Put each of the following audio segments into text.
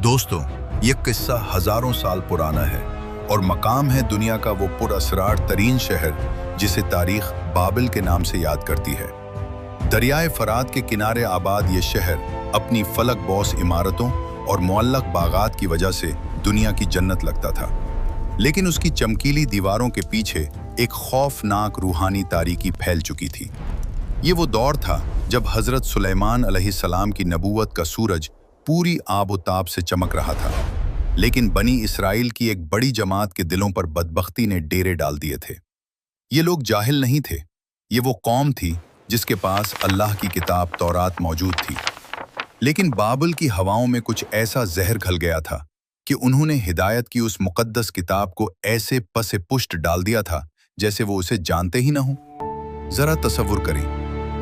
दोस्तों, ये किस्सा हजारों साल पुराना है और मकाम है दुनिया का वो पुरअसरार तरीन शहर जिसे तारीख बाबिल के नाम से याद करती है। दरियाए फरात के किनारे आबाद ये शहर अपनी फलक बॉस इमारतों और मुअल्लक बागात की वजह से दुनिया की जन्नत लगता था, लेकिन उसकी चमकीली दीवारों के पीछे एक खौफनाक रूहानी तारीकी फैल चुकी थी। ये वो दौर था जब हजरत सुलेमान अलैहिस्सलाम की नबूवत का सूरज पूरी आबोताब से चमक रहा था, लेकिन बनी इसराइल की एक बड़ी जमात के दिलों पर बदबख्ती ने डेरे डाल दिए थे। ये लोग जाहिल नहीं थे, ये वो कौम थी जिसके पास अल्लाह की किताब तौरात मौजूद थी, लेकिन बाबिल की हवाओं में कुछ ऐसा जहर घल गया था कि उन्होंने हिदायत की उस मुकद्दस किताब को ऐसे पसे पुष्ट डाल दिया था जैसे वो उसे जानते ही न हो। जरा तसव्वुर करें,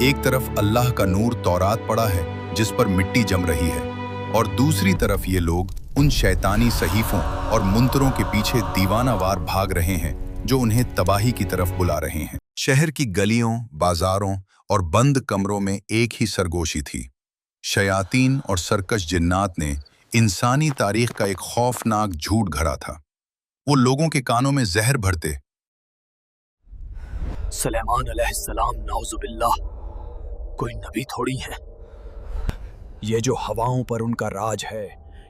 एक तरफ अल्लाह का नूर तौरात पड़ा है जिस पर मिट्टी जम रही है, और दूसरी तरफ ये लोग उन शैतानी सहीफों और मुंतरों के पीछे दीवानावार भाग रहे हैं जो उन्हें तबाही की तरफ बुला रहे हैं। शहर की गलियों, बाजारों और बंद कमरों में एक ही सरगोशी थी। शयातीन और सरकश जिन्नात ने इंसानी तारीख का एक खौफनाक झूठ घड़ा था। वो लोगों के कानों में जहर भरते। सुलेमान अलैहिस्सलाम नाउजुबिल्लाह कोई नबी थोड़ी है। ये जो हवाओं पर उनका राज है,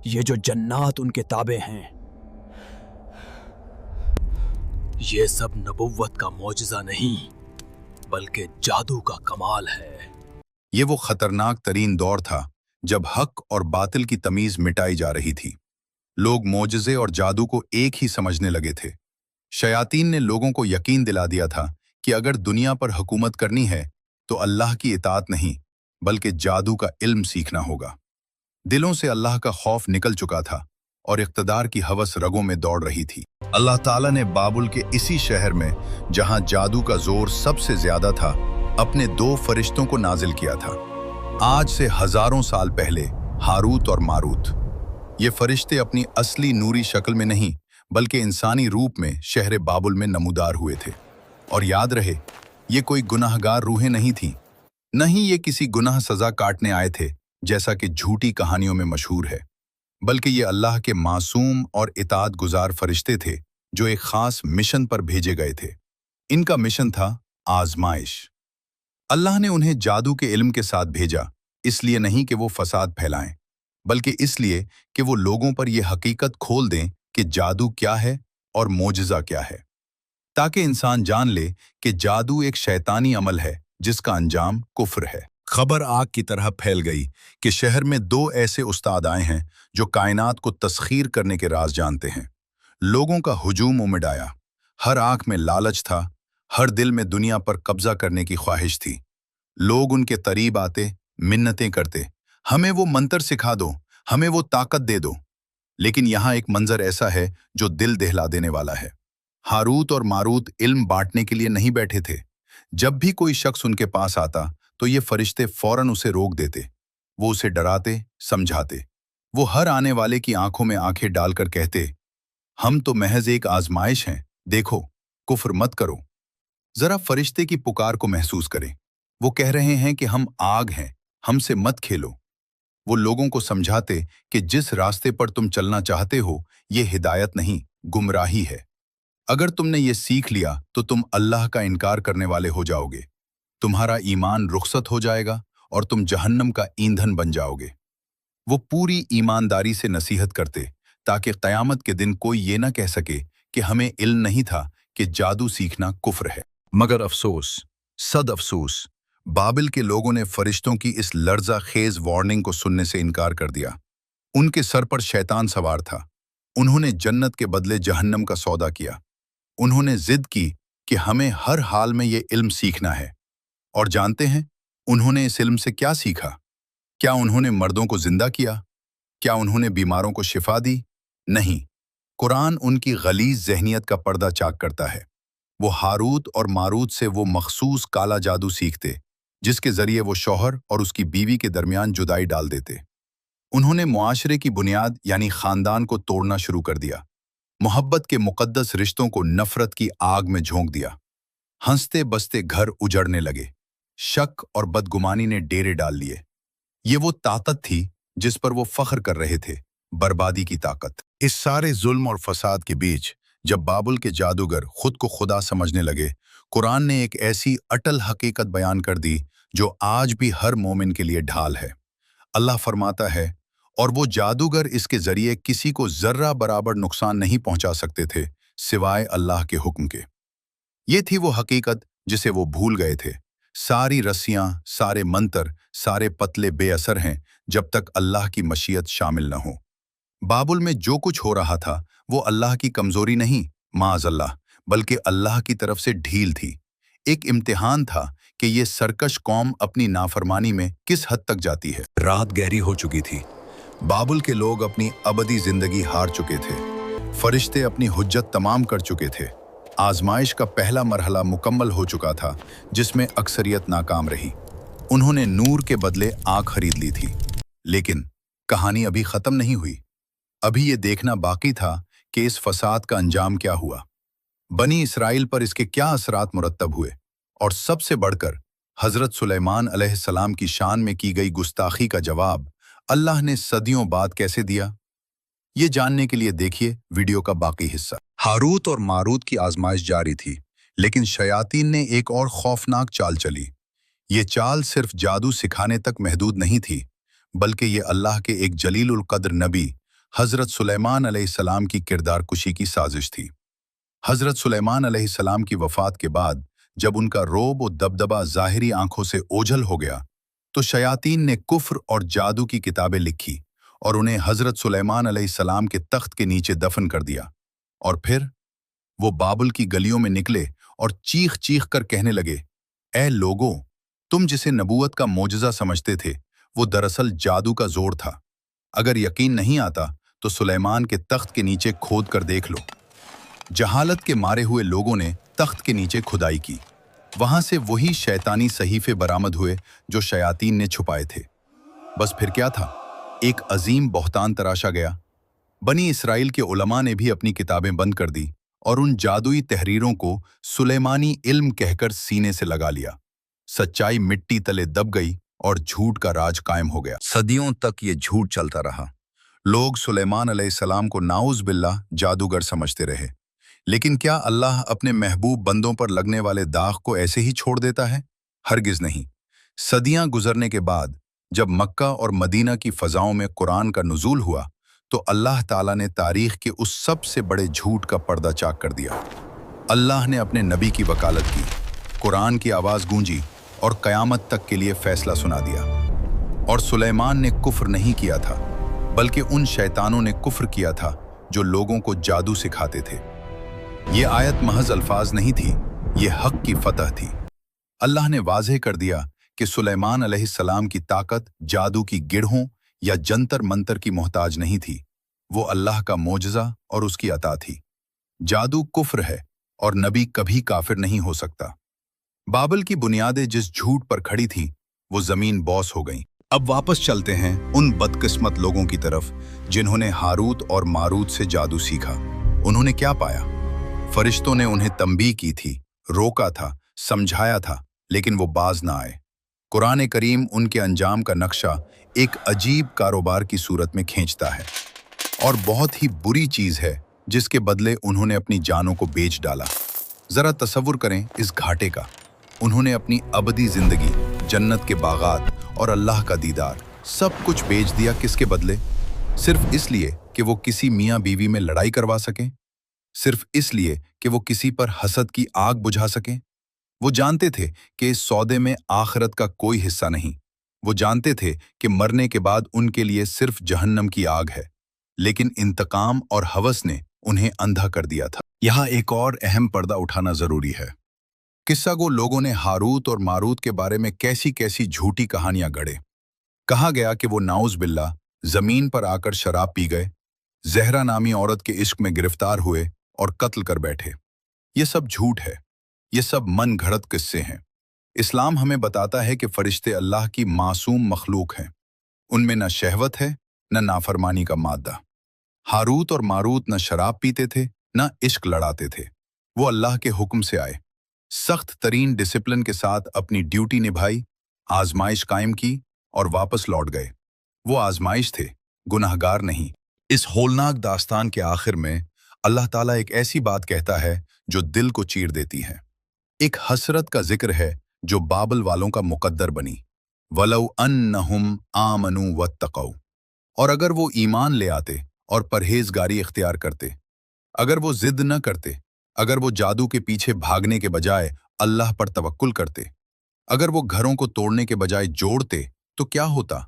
ये जो जन्नात उनके ताबे हैं, ये सब नबुव्वत का मौजज़ा नहीं बल्कि जादू का कमाल है। ये वो खतरनाक तरीन दौर था जब हक और बातिल की तमीज मिटाई जा रही थी। लोग मौजज़े और जादू को एक ही समझने लगे थे। शयातीन ने लोगों को यकीन दिला दिया था कि अगर दुनिया पर हुकूमत करनी है तो अल्लाह की इताअत नहीं बल्कि जादू का इल्म सीखना होगा। दिलों से अल्लाह का खौफ निकल चुका था और इख्तदार की हवस रगों में दौड़ रही थी। अल्लाह ताला ने बाबुल के इसी शहर में, जहां जादू का जोर सबसे ज्यादा था, अपने दो फरिश्तों को नाजिल किया था। आज से हजारों साल पहले हारूत और मारूत। ये फरिश्ते अपनी असली नूरी शक्ल में नहीं बल्कि इंसानी रूप में शहर बाबुल में नमूदार हुए थे। और याद रहे, ये कोई गुनाहगार रूहें नहीं थीं, नहीं ये किसी गुनाह सजा काटने आए थे जैसा कि झूठी कहानियों में मशहूर है, बल्कि ये अल्लाह के मासूम और इताअत गुजार फरिश्ते थे जो एक खास मिशन पर भेजे गए थे। इनका मिशन था आजमाइश। अल्लाह ने उन्हें जादू के इल्म के साथ भेजा, इसलिए नहीं कि वो फसाद फैलाएं, बल्कि इसलिए कि वो लोगों पर यह हकीकत खोल दें कि जादू क्या है और मोजज़ा क्या है, ताकि इंसान जान ले कि जादू एक शैतानी अमल है जिसका अंजाम कुफ्र है। खबर आग की तरह फैल गई कि शहर में दो ऐसे उस्ताद आए हैं जो कायनात को तस्खीर करने के राज जानते हैं। लोगों का हुजूम उमड़ आया। हर आंख में लालच था, हर दिल में दुनिया पर कब्जा करने की ख्वाहिश थी। लोग उनके करीब आते, मिन्नतें करते, हमें वो मंत्र सिखा दो, हमें वो ताकत दे दो। लेकिन यहाँ एक मंजर ऐसा है जो दिल दहला देने वाला है। हारूत और मारूत इल्म बांटने के लिए नहीं बैठे थे। जब भी कोई शख्स उनके पास आता तो ये फरिश्ते फौरन उसे रोक देते। वो उसे डराते, समझाते। वो हर आने वाले की आंखों में आंखें डालकर कहते, हम तो महज एक आजमाइश हैं, देखो, कुफ्र मत करो। जरा फरिश्ते की पुकार को महसूस करें। वो कह रहे हैं कि हम आग हैं, हमसे मत खेलो। वो लोगों को समझाते कि जिस रास्ते पर तुम चलना चाहते हो ये हिदायत नहीं, गुमराही है। अगर तुमने ये सीख लिया तो तुम अल्लाह का इनकार करने वाले हो जाओगे, तुम्हारा ईमान रुखसत हो जाएगा और तुम जहन्नम का ईंधन बन जाओगे। वो पूरी ईमानदारी से नसीहत करते ताकि क़यामत के दिन कोई ये ना कह सके कि हमें इल्म नहीं था कि जादू सीखना कुफ्र है। मगर अफसोस, सद अफसोस, बाबिल के लोगों ने फरिश्तों की इस लर्जा खेज वार्निंग को सुनने से इनकार कर दिया। उनके सर पर शैतान सवार था। उन्होंने जन्नत के बदले जहन्नम का सौदा किया। उन्होंने जिद की कि हमें हर हाल में ये इल्म सीखना है। और जानते हैं उन्होंने इस इल्म से क्या सीखा? क्या उन्होंने मर्दों को जिंदा किया? क्या उन्होंने बीमारों को शिफा दी? नहीं। कुरान उनकी गलीज ज़हनियत का पर्दा चाक करता है। वो हारूत और मारूत से वो मखसूस काला जादू सीखते जिसके जरिए वो शौहर और उसकी बीवी के दरमियान जुदाई डाल देते। उन्होंने मुआशरे की बुनियाद यानी खानदान को तोड़ना शुरू कर दिया। मोहब्बत के मुकद्दस रिश्तों को नफरत की आग में झोंक दिया। हंसते बसते घर उजड़ने लगे। शक और बदगुमानी ने डेरे डाल लिए। ये वो ताकत थी जिस पर वो फख्र कर रहे थे, बर्बादी की ताकत। इस सारे जुल्म और फसाद के बीच जब बाबुल के जादूगर खुद को खुदा समझने लगे, कुरान ने एक ऐसी अटल हकीकत बयान कर दी जो आज भी हर मोमिन के लिए ढाल है। अल्लाह फरमाता है, और वो जादूगर इसके जरिए किसी को जर्रा बराबर नुकसान नहीं पहुंचा सकते थे सिवाय अल्लाह के हुक्म के। ये थी वो हकीकत जिसे वो भूल गए थे। सारी रस्सियां, सारे मंत्र, सारे पतले बेअसर हैं जब तक अल्लाह की मशीयत शामिल न हो। बाबुल में जो कुछ हो रहा था वो अल्लाह की कमजोरी नहीं, माअज़ल्लाह, बल्कि अल्लाह की तरफ से ढील थी। एक इम्तिहान था कि ये सरकश कौम अपनी नाफरमानी में किस हद तक जाती है। रात गहरी हो चुकी थी। बाबुल के लोग अपनी अबदी जिंदगी हार चुके थे। फरिश्ते अपनी हुज्जत तमाम कर चुके थे। आजमाइश का पहला मरहला मुकम्मल हो चुका था जिसमें अक्सरियत नाकाम रही। उन्होंने नूर के बदले आग खरीद ली थी। लेकिन कहानी अभी खत्म नहीं हुई। अभी ये देखना बाकी था कि इस फसाद का अंजाम क्या हुआ, बनी इसराइल पर इसके क्या असरात मुरत्तब हुए, और सबसे बढ़कर हजरत सुलेमान अलैहिस्सलाम की शान में की गई गुस्ताखी का जवाब अल्लाह ने सदियों बाद कैसे दिया। ये जानने के लिए देखिए वीडियो का बाकी हिस्सा। हारूत और मारूत की आजमाइश जारी थी, लेकिन शयातीन ने एक और खौफनाक चाल चली। ये चाल सिर्फ जादू सिखाने तक महदूद नहीं थी, बल्कि ये अल्लाह के एक जलील उल कद्र नबी हजरत सुलेमान अलैहिस्सलाम की किरदार कुशी की साजिश थी। हजरत सुलेमान अलैहिस्सलाम की वफात के बाद जब उनका रोब और दबदबा ज़ाहिरी आंखों से ओझल हो गया, तो शयातीन ने कुफ्र और जादू की किताबें लिखी और उन्हें हजरत सुलेमान अलैहिस्सलाम के तख्त के नीचे दफन कर दिया। और फिर वो बाबुल की गलियों में निकले और चीख चीख कर कहने लगे, ए लोगों, तुम जिसे नबूवत का मोजज़ा समझते थे वो दरअसल जादू का जोर था। अगर यकीन नहीं आता तो सुलेमान के तख्त के नीचे खोद कर देख लो। जहालत के मारे हुए लोगों ने तख्त के नीचे खुदाई की। वहां से वही शैतानी सहीफे बरामद हुए जो शयातीन ने छुपाए थे। बस फिर क्या था, एक अजीम बहतान तराशा गया। बनी इसराइल के उलमा ने भी अपनी किताबें बंद कर दी और उन जादुई तहरीरों को सुलेमानी इल्म कहकर सीने से लगा लिया। सच्चाई मिट्टी तले दब गई और झूठ का राज कायम हो गया। सदियों तक ये झूठ चलता रहा। लोग सुलेमान अलैहिस्सलाम को नाउज़ बिल्लाह जादूगर समझते रहे। लेकिन क्या अल्लाह अपने महबूब बंदों पर लगने वाले दाग को ऐसे ही छोड़ देता है? हरगिज नहीं। सदियां गुजरने के बाद जब मक्का और मदीना की फजाओं में कुरान का नुज़ूल हुआ, तो अल्लाह ताला ने तारीख के उस सबसे बड़े झूठ का पर्दा चाक कर दिया। अल्लाह ने अपने नबी की वकालत की, कुरान की आवाज़ गूंजी और क़यामत तक के लिए फैसला सुना दिया। और सुलेमान ने कुफ्र नहीं किया था, बल्कि उन शैतानों ने कुफ्र किया था जो लोगों को जादू सिखाते थे। ये आयत महज अल्फाज नहीं थी, ये हक की फतह थी। अल्लाह ने वाज़ेह कर दिया कि सुलेमान अलैहिस्सलाम की ताकत जादू की गिढ़ों या जंतर मंतर की मोहताज नहीं थी। वो अल्लाह का मोजज़ा और उसकी अता थी। जादू कुफ्र है और नबी कभी काफिर नहीं हो सकता। बाबल की बुनियादें जिस झूठ पर खड़ी थीं, वो जमीन बौस हो गईं। अब वापस चलते हैं उन बदकिस्मत लोगों की तरफ जिन्होंने हारूत और मारूत से जादू सीखा। उन्होंने क्या पाया? फरिश्तों ने उन्हें तंबीह की थी, रोका था, समझाया था, लेकिन वो बाज ना आए। कुरान करीम उनके अंजाम का नक्शा एक अजीब कारोबार की सूरत में खींचता है, और बहुत ही बुरी चीज है जिसके बदले उन्होंने अपनी जानों को बेच डाला। जरा तसव्वुर करें इस घाटे का। उन्होंने अपनी अबदी जिंदगी, जन्नत के बागात और अल्लाह का दीदार सब कुछ बेच दिया। किसके बदले? सिर्फ इसलिए कि वो किसी मियाँ बीवी में लड़ाई करवा सकें, सिर्फ इसलिए कि वो किसी पर हसद की आग बुझा सकें। वो जानते थे कि इस सौदे में आखिरत का कोई हिस्सा नहीं। वो जानते थे कि मरने के बाद उनके लिए सिर्फ जहन्नम की आग है, लेकिन इंतकाम और हवस ने उन्हें अंधा कर दिया था। यहाँ एक और अहम पर्दा उठाना जरूरी है। किस्सा गो लोगों ने हारूत और मारूत के बारे में कैसी कैसी झूठी कहानियां गढ़े। कहा गया कि वो नाउज़ बिल्लाह जमीन पर आकर शराब पी गए, जहरा नामी औरत के इश्क में गिरफ्तार हुए और कत्ल कर बैठे। ये सब झूठ है, ये सब मन घड़त किस्से हैं। इस्लाम हमें बताता है कि फरिश्ते अल्लाह की मासूम मखलूक हैं। उनमें न शहवत है, न नाफरमानी का मादा। हारूत और मारूत न शराब पीते थे, न इश्क लड़ाते थे। वो अल्लाह के हुक्म से आए, सख्त तरीन डिसिप्लिन के साथ अपनी ड्यूटी निभाई, आजमाइश कायम की और वापस लौट गए। वो आजमाइश थे, गुनाहगार नहीं। इस होलनाक दास्तान के आखिर में अल्लाह ताला एक ऐसी बात कहता है जो दिल को चीर देती है। एक हसरत का जिक्र है जो बाबल वालों का मुकद्दर बनी, वलौ अन्नहुम आमनू वत्तकौ। और अगर वो ईमान ले आते और परहेजगारी इख्तियार करते, अगर वो जिद न करते, अगर वो जादू के पीछे भागने के बजाय अल्लाह पर तवक्कुल करते, अगर वो घरों को तोड़ने के बजाय जोड़ते, तो क्या होता?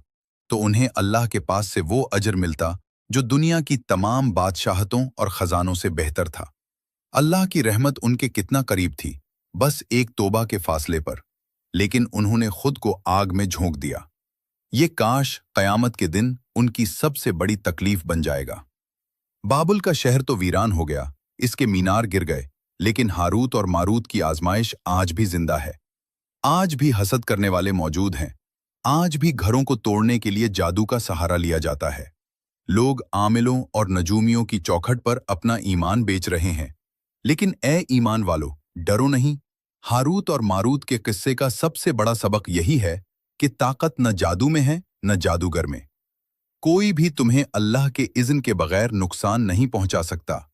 तो उन्हें अल्लाह के पास से वो अजर मिलता जो दुनिया की तमाम बादशाहतों और खजानों से बेहतर था। अल्लाह की रहमत उनके कितना करीब थी, बस एक तौबा के फासले पर, लेकिन उन्होंने खुद को आग में झोंक दिया। ये काश कयामत के दिन उनकी सबसे बड़ी तकलीफ बन जाएगा। बाबुल का शहर तो वीरान हो गया, इसके मीनार गिर गए, लेकिन हारूत और मारूत की आजमाइश आज भी जिंदा है। आज भी हसद करने वाले मौजूद हैं। आज भी घरों को तोड़ने के लिए जादू का सहारा लिया जाता है। लोग आमिलों और नजूमियों की चौखट पर अपना ईमान बेच रहे हैं। लेकिन ए ईमान वालों, डरो नहीं। हारूत और मारूत के किस्से का सबसे बड़ा सबक यही है कि ताकत न जादू में है न जादूगर में। कोई भी तुम्हें अल्लाह के इज़्न के बगैर नुकसान नहीं पहुंचा सकता।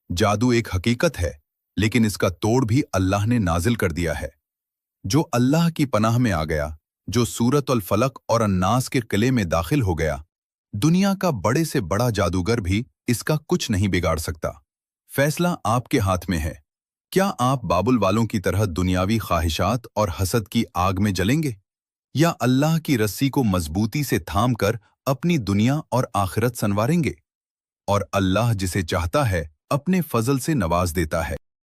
जादू एक हकीकत है, लेकिन इसका तोड़ भी अल्लाह ने नाजिल कर दिया है। जो अल्लाह की पनाह में आ गया, जो सूरत अल फलक और अन्नास के किले में दाखिल हो गया, दुनिया का बड़े से बड़ा जादूगर भी इसका कुछ नहीं बिगाड़ सकता। फैसला आपके हाथ में है। क्या आप बाबुल वालों की तरह दुनियावी ख्वाहिशात और हसद की आग में जलेंगे, या अल्लाह की रस्सी को मजबूती से थाम कर अपनी दुनिया और आखिरत संवारेंगे? और अल्लाह जिसे चाहता है अपने फजल से नवाज देता है।